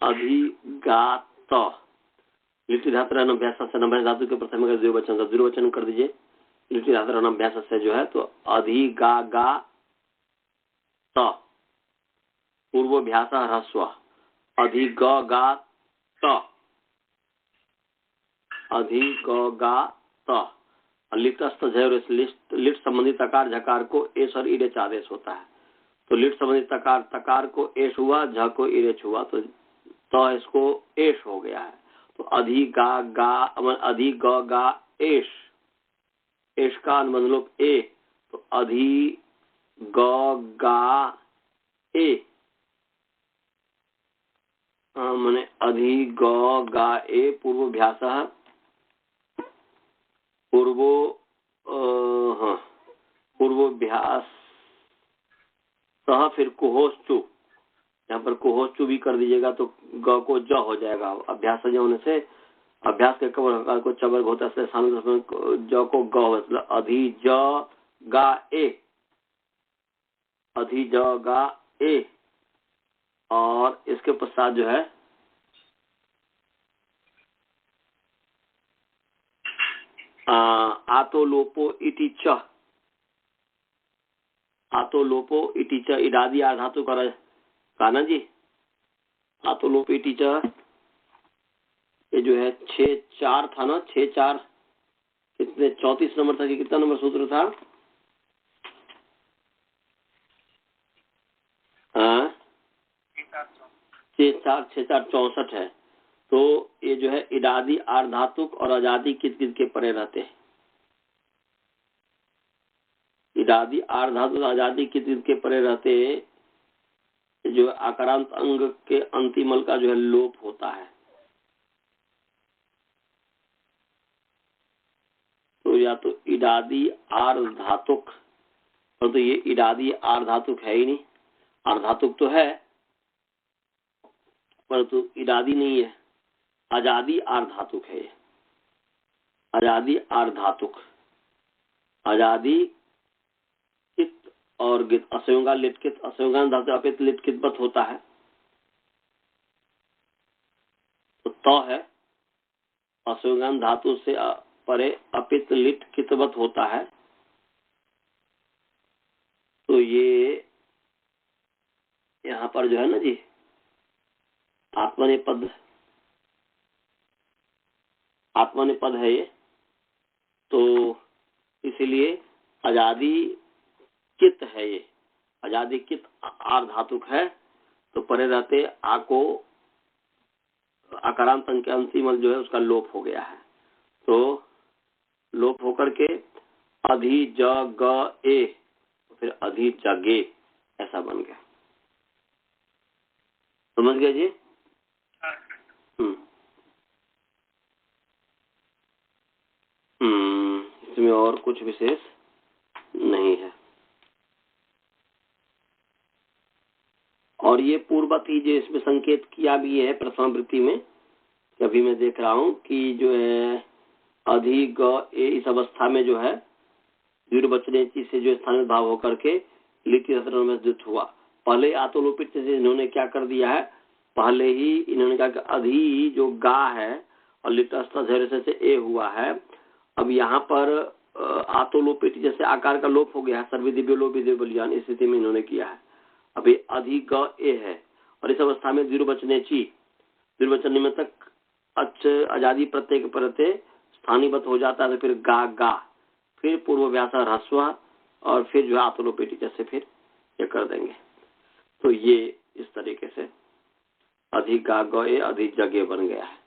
अधिगात लिट्टी धातु अभ्यास से नभ्यास धातु के प्रथम अगर द्विवचन कर दीजिए, लिट्टी धातु अभ्यास से जो है तो अधिगा गा त पूर्वभ्यास ह्रस्व अधिग गा त अधिग गा त लिटस्थ लिट संबंधित तकार झकार को एस और इरेच आदेश होता है। तो लिट संबंधित तकार को एस हुआ, झ को इरेच हुआ, तो इसको एश हो गया है। तो अधि ग गा एश, एश का अनुबंध ए, तो अधि ग गा ए, माने अधि ग गा ए पूर्वभ्यास पूर्वभ्यास सह, फिर कुहोश्चु, यहाँ पर कुहोश्चु भी कर दीजिएगा तो ग को ज हो जाएगा। अभ्यास होने से अभ्यास के कवर को चवर्ग होता है, ज को ग हो, मतलब अधि ज गा ए, अधि ज गा ए, और इसके पश्चात जो है आतो लोपो इति च, आतो लोपो इति च इडादी आधातु का ना जी, आतो लोपो इति च, ये जो है 6-4 था ना, 6-4 कितने 34 नंबर था कि कितना नंबर सूत्र था? हाँ 6-4 64 है। तो ये जो है इडादी आर्धातुक और आजादी किस के परे रहते हैं, इडादी आर्धातुक आजादी किस के परे रहते, जो आकारांत अंग के अंतिमल का जो है लोप होता है। तो या तो इडादी आर्धातुक, और तो ये इडादी आर्धातुक है ही नहीं, आर्धातुक तो है परंतु इडादी नहीं है, आजादी आर्धातुक है। आजादी आर्धातुक, आजादी और गित असंयोगा लिटकित असंयोगान धातु अपित लिटकित बत होता है तो त है असंयोगान धातु से परे अपित लिट कितवत होता है तो ये यहाँ पर जो है ना जी आत्मनेपद है ये तो इसीलिए आजादी कित है ये आजादी कित आर धातुक है तो परे रहते आ को आकारांत अंक अंतिम जो है उसका लोप हो गया है तो लोप होकर के अधि ज ग ए फिर अधि जगे ऐसा बन गया। समझ गए जी? इसमें और कुछ विशेष नहीं है। और ये पूर्वत ही जो इसमें संकेत किया भी है प्रथम वृत्ति में अभी मैं देख रहा हूँ कि जो है अधि ग ए इस अवस्था में जो है द्विवचने से जो स्थानीय भाव होकर के लिटि में युक्त हुआ। पहले आतोलोपित से इन्होंने क्या कर दिया है पहले ही इन्होंने कहा कि अधि जो गा है और लिटस्थ से ए हुआ है। अब यहाँ पर आतोलोपित जैसे आकार का लोप हो गया है सर्वदिव्य लोप बलियान इस स्थिति में इन्होंने किया है। अभी अधि ग ए है और इस अवस्था में द्विवचन में तक आजादी प्रत्यय के प्रत्यय स्थानीयबद्ध हो जाता है तो फिर गा गा फिर पूर्व व्यास ह्रस्व और फिर जो आतोलोपेटी जैसे फिर ये कर देंगे। तो ये इस तरीके से अधि गा गए अधि जगे बन गया है।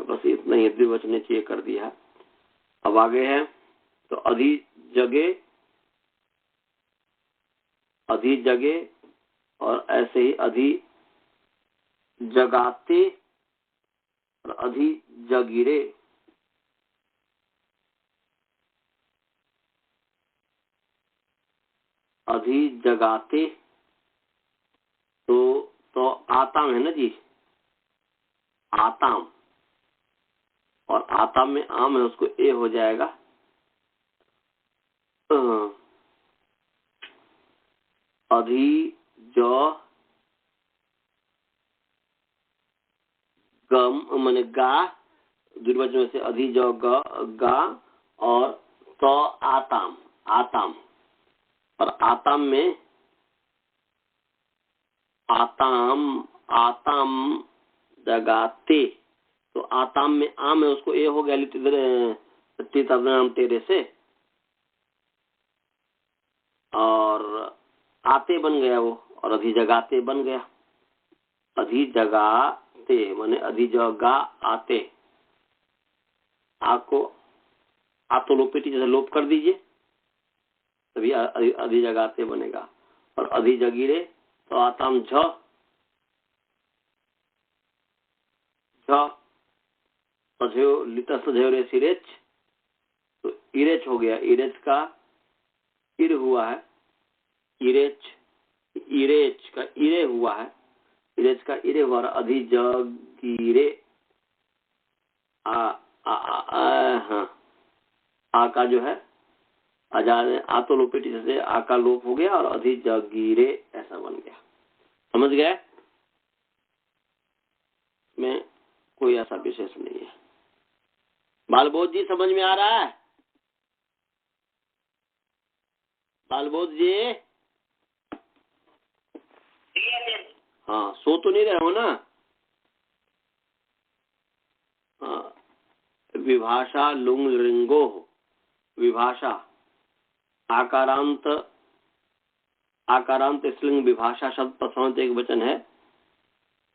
बस इतना ही द्विवचन चाहिए कर दिया। अब आगे है तो अधि जगे और ऐसे ही अधि जगाते और अधि जगिरे अधि जगाते तो आताम है ना जी आताम और आताम में आम है उसको ए हो जाएगा अधि ज गम माने गा द्विवचन से अधि ज गा और तो आताम और आताम में आताम जगाते तो आताम में आम है उसको ए हो गया नाम तेरे से और आते बन गया वो और अधि जगाते बन गया। अधि जगाते माने अधि जगा आते आपको आतोलोपेटी जैसे लोप कर दीजिए तभी अधि जगाते बनेगा और अधि जगीरे तो आताम झ लिटस सिरेच तो इरेच हो गया इरेच का इर हुआ है इरेच का इरे हुआ है इरेच का इरे हुआ और अधि जगीरे हाँ आ का जो है आतोलोपेटी से आ का लोप हो गया और अधि जगीरे ऐसा बन गया। समझ गए? में कोई ऐसा विशेष नहीं है। बालबोध जी समझ में आ रहा है? बालबोध जी हाँ सो तो नहीं रहे हो ना? हाँ विभाषा लुंग लिंगो विभाषा आकारांत स्त्रीलिंग विभाषा शब्द प्रथमांत एक वचन है।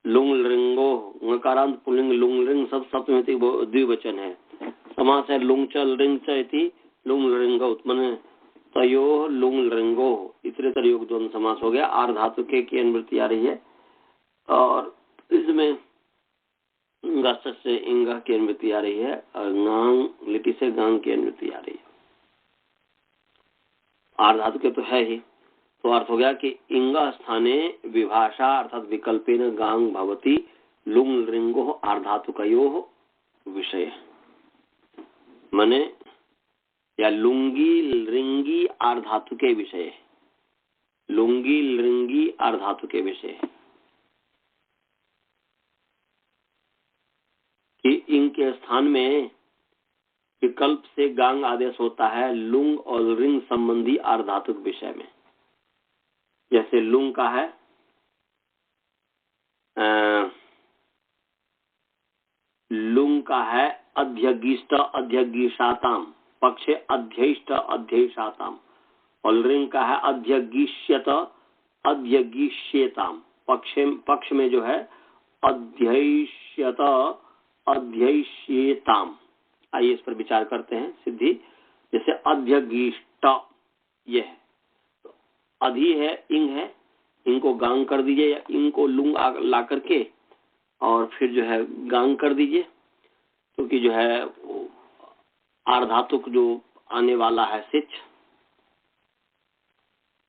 लुंग लिंगो नकारांत पुल्लिंग लुंग लिंग शब्द सप्तमी द्विवचन है। समास है लुंग चल रिंग चेती लुंग लिंगो उत्पन्न तयो लुंग लिंगो इतरेतर योग द्वंद्व समास हो गया। आर धातु के की अनुवृत्ति आ रही है और इसमें से इंगा की अनुवृत्ति आ रही है और गांग लिटि से गांग की अनुवृत्ति आ रही है। आर धातु के तो है ही तो अर्थ हो गया कि इंगा स्थाने विभाषा अर्थात विकल्पेन गांग भवती लुंग लिंगो आर्धातुकयो विषय माने या लुंगी रिंगी आर्धातु के विषय लुंगी लृंगी अर्धातु के विषय है कि इनके स्थान में विकल्प से गांग आदेश होता है लुंग और रिंग संबंधी अर्धातुक विषय में। जैसे लुंग का है लुंग का है अध्यगिष्ट अध्यगिषाताम, पक्षे अध्ययिष्ट अध्ययिषाताम, और रिंग का है अध्यगिष्यत अध्यगिष्येताम, पक्ष में जो है अध्ययिष्यत अध्ययिष्येताम। आइए इस पर विचार करते हैं सिद्धि। जैसे अध्यगिष्ट ये है, तो अधि है इंग है, इनको गांग कर दीजिए या इंग को लुंग ला करके और फिर जो है गांग कर दीजिए, क्योंकि जो है आर्धातुक जो आने वाला है सिच,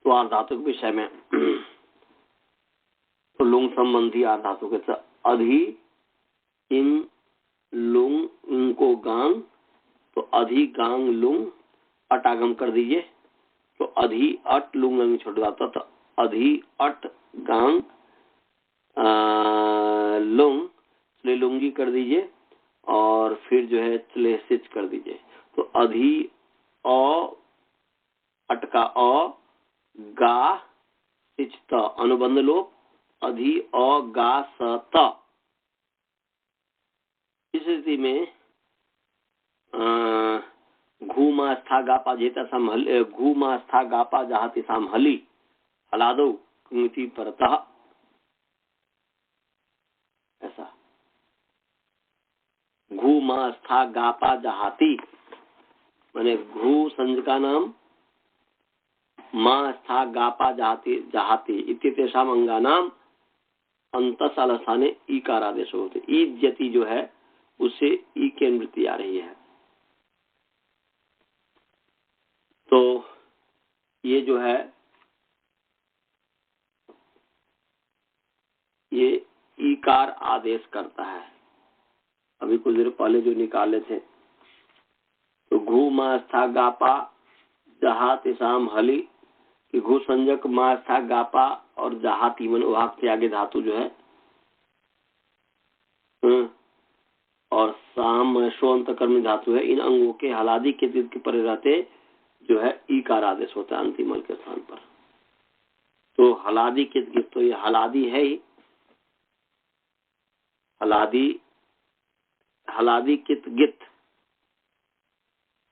तो आर्धातुक विषय में तो लुंग संबंधी आर्धातुक अधि इन लुंग इनको गांग, तो अधि गांग लुंग अटागम कर दीजिए, तो अधि अट लुंग छोड़ जाता, तो अधि अट गांग लुंग चले लुंगी कर दीजिए और फिर जो है चले सिच कर दीजिए। तो अधि अ अटका अ गा सिच त अनुबंध लोप अधि अ गा स त। इस स्थिति में घूमा स्था गापा जेता सम घूमा स्था गापा जहाति साम हली हलादो कुंगति परतः, ऐसा घूमा स्था गापा जहाति माने घू संज का नाम, मा स्था गापा जहाति जहाति इत्येतेषाम अंगानाम अंतसाल स्थाने ईकार आदेश होते। ईज्यति जो है उससे ई की अनुवृत्ति आ रही है। तो ये जो है ये ईकार आदेश करता है। अभी कुछ देर पहले जो निकाले थे, तो घू मा स्था गापा जहाति साम हली, कि घू संजक मा स्था गापा और जहाति मन उहाक के आगे धातु जो है और साम शोंत कर्म धातु है, इन अंगों के हलादी के दीर्घ के परे रहते जो है ईकार आदेश होता है अंतिम के स्थान पर। तो हलादी कित गित, तो ये हलादी है ही, हलादी कित गित,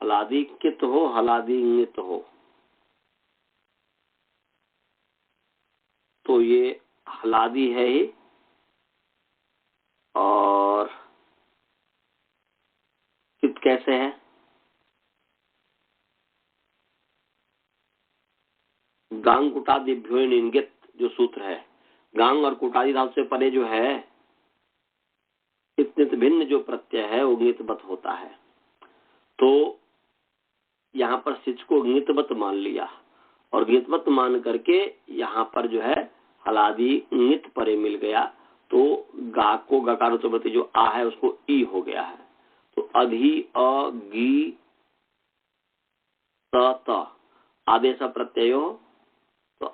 हलादी कित हो हलादी नित हो, तो ये हलादी है ही। और कित कैसे है, गांग कुटादिभ्यो निंगित जो सूत्र है, गांग और कुटादि धातु से परे जो है नित भिन्न जो प्रत्यय है वो ङितबत होता है। तो यहाँ पर सिच को ङितबत मान लिया और ङितबत मान करके यहाँ पर जो है हलादी ङित परे मिल गया, तो गा को गकार उत्पत्ति जो आ है उसको ई हो गया है। तो अधि अ गी त आदेश प्रत्ययो, तो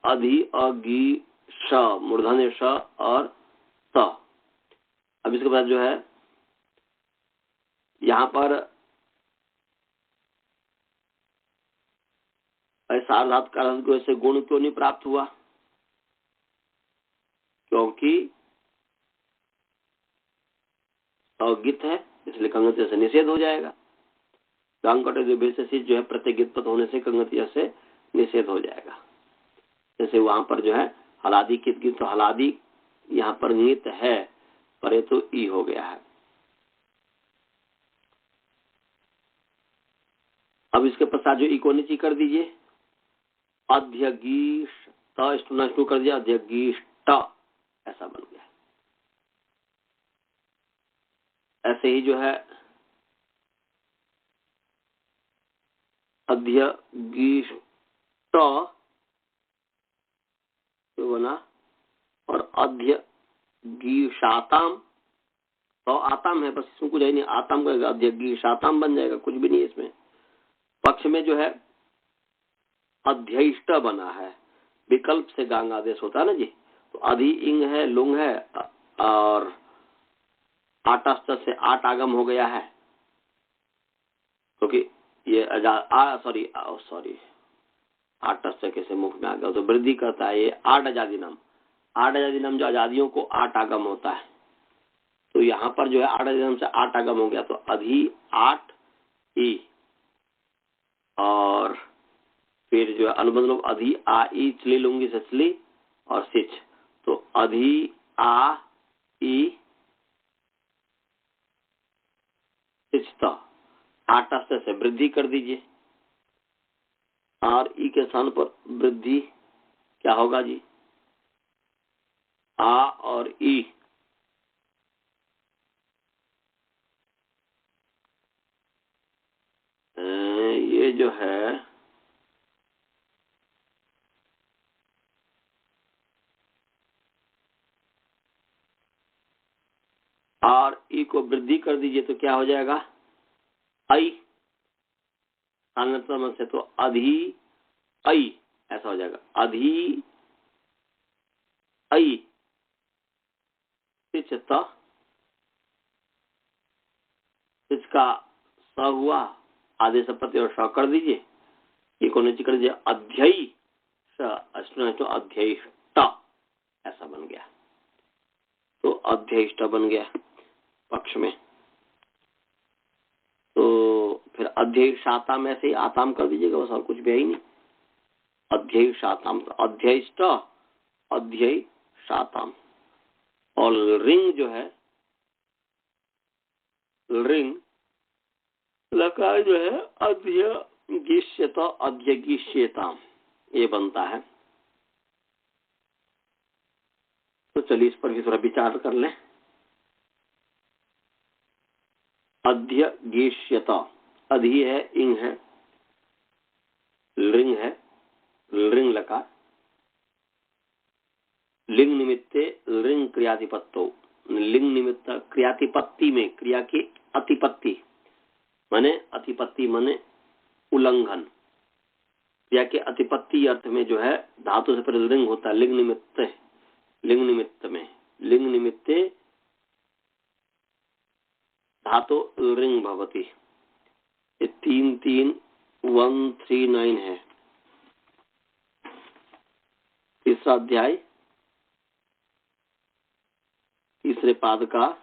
अधि अ गी श मूर्धन्य श और त। अब इसके बाद जो है यहाँ पर ऐसा अर्धात कारण को ऐसे गुण क्यों नहीं प्राप्त हुआ, क्योंकि अगित है इसलिए कंगति से निषेध हो जाएगा। गांग कटे से जो है प्रत्यगित होने से कंगति से निषेध हो जाएगा। जैसे वहां पर जो है हलादी कित गित, तो हलादी यहाँ पर ङित है परे तो ई हो गया है। अब इसके पश्चात जो इकोनिची कर दीजिए, अध्यगीष शुरू कर दिया, अध्यगीष्ट ऐसा बन गया। ऐसे ही जो है अध्यगीष्ट जो बना और अध्यगीषाताम, तो आताम है बस, इसमें कुछ है नहीं, आताम का अध्यगीषाताम बन जाएगा, कुछ भी नहीं है इसमें। पक्ष में जो है अध्ययिष्ट बना है, विकल्प से गांग आदेश होता है ना जी। तो अधि इंग है, लुंग है, और आटस्थ से आट आगम हो गया है, क्योंकि ये सॉरी आटस्थ कैसे मुख में आ गया, तो वृद्धि करता है ये आठ आजादी नाम। आठ आजादी नाम जो आजादियों को आठ आगम होता है, तो यहाँ पर जो है आठ आजादी नाम से आठ आगम हो गया, तो अधि आठ ई, और फिर जो है अनुबंध लोग अधि आ ई चली लूंगी से चली और सिच, तो अधि आ ई सिचता, आटस्थ से वृद्धि कर दीजिए, और ई के स्थान पर वृद्धि क्या होगा जी, आ और ई, ये जो है और ई को वृद्धि कर दीजिए, तो क्या हो जाएगा, आई से, तो अधि आई ऐसा हो जाएगा, अधि आई सिचता, सिच का स हुआ, आदेश प्रत्यय और श कर दीजिए, ये को नीचे कर दीजिए, अध्ययी स अध्ययिष्ट ऐसा बन गया, तो अध्ययिष्ट बन गया पक्ष में। तो फिर अध्यय शाताम ऐसे ही आताम कर दीजिएगा, बस और कुछ भी है ही नहीं, अध्यय शाताम, अध्ययिष्ट अध्यय शाताम। और रिंग जो है, रिंग लकार जो है अध्यगिष्यत अध्यगिष्यताम ये बनता है। तो चलिए इस पर भी थोड़ा विचार कर लें। अध्यगिष्यत, अधि है, इंग है, लिंग है, लिंग लकार, लिंग निमित्ते लिंग क्रियातिपत्तो, लिंग निमित्त क्रियातिपत्ति में क्रिया की अतिपत्ति माने अतिपत्ति माने उल्लंघन, क्रिया के अतिपत्ति अर्थ में जो है धातु से पहले लिंग होता है, लिंग निमित्त, लिंग निमित्त में, लिंग निमित्ते धातु रिंग भवती। ये 33139 है, तीसरा अध्याय तीसरे पाद का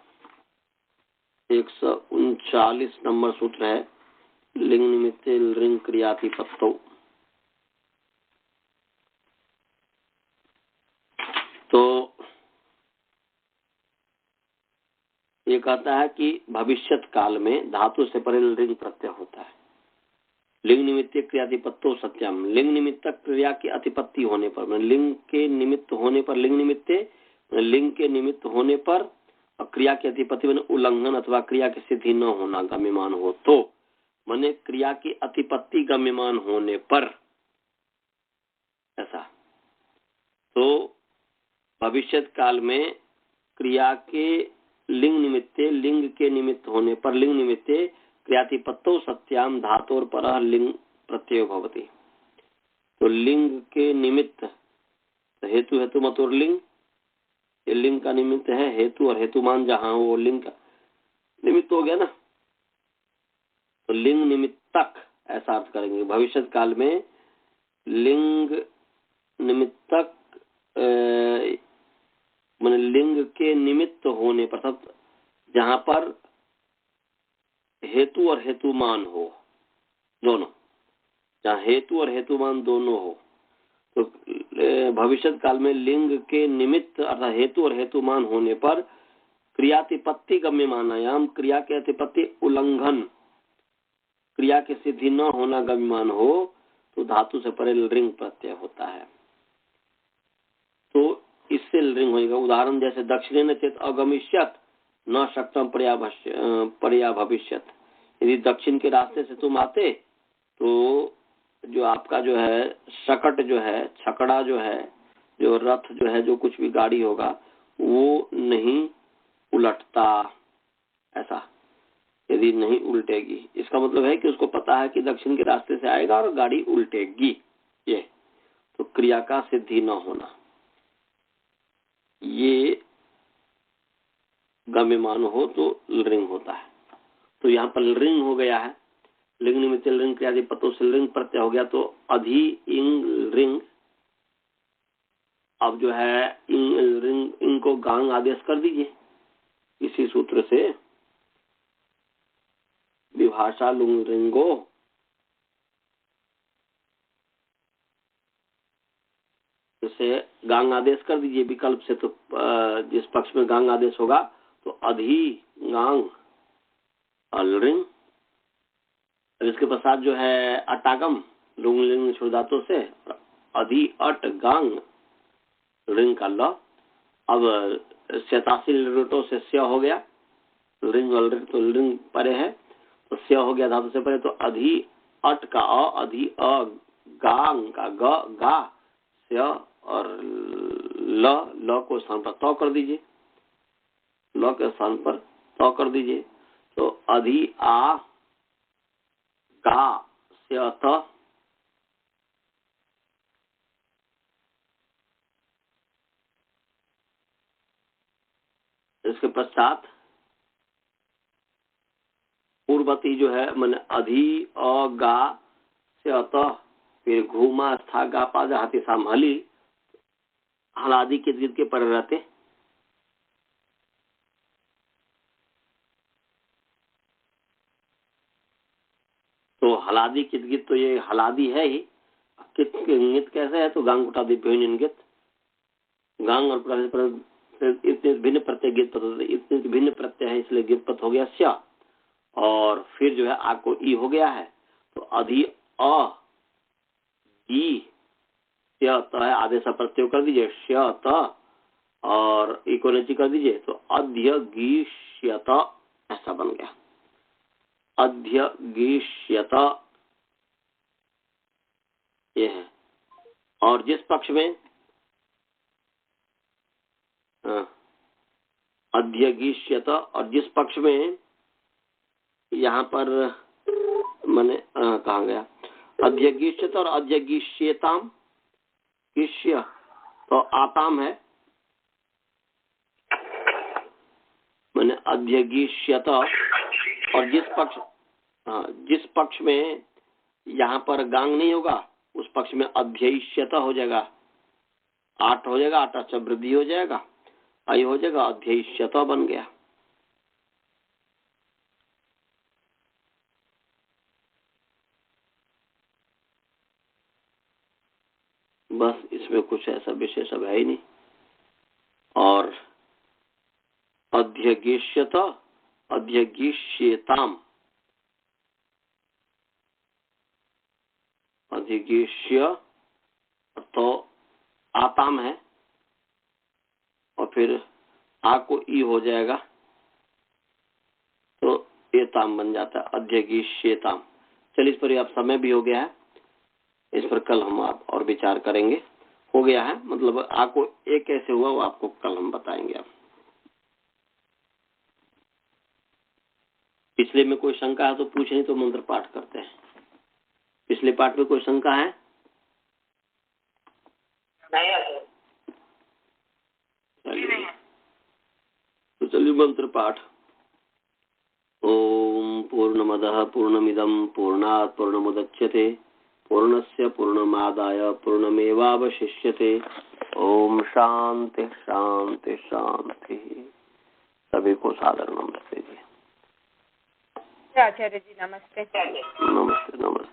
139 नंबर सूत्र है, लिंग निमित्ते रिंग क्रियातिपत्तो। तो ये कहता है कि भविष्यत काल में धातु से परे लिंग प्रत्यय होता है। लिंग निमित्त क्रियातिपत्तो सत्यम, लिंग निमित्त क्रिया की अतिपत्ति होने पर, लिंग के निमित्त होने पर, लिंग निमित्त लिंग के निमित्त होने पर और क्रिया की अतिपत्ति में उल्लंघन अथवा क्रिया की सिद्धि न होना गम्यमान हो, तो माने क्रिया की अतिपत्ति गम्यमान होने पर ऐसा। तो भविष्यत काल में क्रिया के लिंग निमित्ते, लिंग के निमित्त होने पर, लिंग निमित्ते क्रियातिपत्तो सत्याम धातोर पर लिंग प्रत्यय भवति। तो लिंग के निमित्त हेतु हेतु मतुर लिंग, ये लिंग का निमित्त है, हेतु और हेतुमान जहां हो वो लिंग का निमित्त हो गया ना, तो लिंग निमित्तक ऐसा अर्थ करेंगे। भविष्यत काल में लिंग निमित्तक माने लिंग के निमित्त होने पर, जहां पर हेतु और हेतुमान हो दोनों, जहाँ हेतु और हेतुमान दोनों हो, तो भविष्यत काल में लिंग के निमित्त अर्थात हेतु और हेतुमान होने पर क्रियातिपत्ति गम्यमानायाम, क्रिया के अतिपत्ति उल्लंघन, क्रिया की सिद्धि न होना गम्यमान हो, तो धातु से परे लिंग प्रत्यय होता है। तो इससे लिंग होगा। उदाहरण जैसे दक्षिण चेत अगमिष्यत न शक्तम पर्या भविष्यत, यदि दक्षिण के रास्ते से तुम आते तो जो आपका जो है शकट जो है, छकड़ा जो है, जो रथ जो है, जो कुछ भी गाड़ी होगा वो नहीं उलटता, ऐसा यदि नहीं उल्टेगी, इसका मतलब है कि उसको पता है कि दक्षिण के रास्ते से आएगा और गाड़ी उल्टेगी। ये तो क्रिया का सिद्धि न होना, ये गम्यमान हो तो लृंग होता है। तो यहाँ पर लृंग हो गया है, लिंग निमित्त लृंग क्रियादि पतों से लृंग प्रत्यय हो गया, तो अधि इंग लृंग। अब जो है इंग को गांग आदेश कर दीजिए इसी सूत्र से, विभाषा लुंग रिंगो, इसे गांग आदेश कर दीजिए विकल्प से। तो जिस पक्ष में गांग आदेश होगा तो अधि गांग अलरिंग। इसके पश्चात जो है अटागम लुंग लिंग छोड़ धातु से अधि अट गांग रिंग का ल। अब 87 लृटो से स्य हो गया, रिंग अलरिंग तो लिंग परे है तो स्य हो गया धातु से परे, तो अधि अट का अ, अधि अ गांग का ग गा स्य और ल को स्थान पर तौ कर दीजिए, ल के स्थान पर तौ कर दीजिए। तो अधि आ गा स्य त, इसके पश्चात पूर्वती जो है मैंने अधि अ गा से अत, फिर घूमा स्था गा पाजा हाथी साम हली हलादि के गिद के पर रहते। तो हलादी कित गित, तो ये हलादी है ही, कित इंगित कैसे है, तो गांग उठा दिव्य इंगित, गांग और इतने भिन्न प्रत्यय गित पद होते, इतने भिन्न प्रत्यय है इसलिए गित पद हो गया स्या। और फिर जो है आ को ई हो गया है, तो अधि अ ई स्य त है, आदेश प्रत्यय कर दीजिए स्य त और ई को नीचे कर दीजिए, तो अध्य गीष्यत ऐसा बन गया, अध्य गीष्यत ये है। और जिस पक्ष में अध्यगीष्यत, और जिस पक्ष में यहाँ पर मैंने कहा गया अध्यगीष्यत और अध्यगीष्यताम, गिष्य तो आताम है, मैंने अध्यगीष्यत। और जिस पक्ष में यहाँ पर गांग नहीं होगा उस पक्ष में अध्ययिष्यत हो जाएगा, आठ हो जाएगा, आठ अच्छा वृद्धि हो जाएगा, आई हो जाएगा, अध्ययिष्यत बन गया। बस इसमें कुछ ऐसा विशेष अब है ही नहीं। और अध्यगीष्यत अध्यगीष्यताम, अधिगीष्य तो आताम है, और फिर आ को ई हो जाएगा तो एताम बन जाता है, अध्यगीष्यताम। चलिए इस पर अब समय भी हो गया है, इस पर कल हम आप और विचार करेंगे। हो गया है मतलब आ को ए कैसे हुआ वो आपको कल हम बताएंगे। अब पिछले में कोई शंका है तो पूछ, नहीं तो मंत्र पाठ करते हैं। पिछले पाठ में कोई शंका है? नहीं है। तो चलिए मंत्र पाठ। ओम पूर्णमदः पूर्णमिदं पूर्णात् पूर्णमुदच्यते पूर्णस्य पूर्णमादाय पूर्णमेवावशिष्यते। ओम शांति शांति शांति। सभी को सादर नमस्ते जी। आचार्य जी नमस्ते। नमस्ते नमस्ते।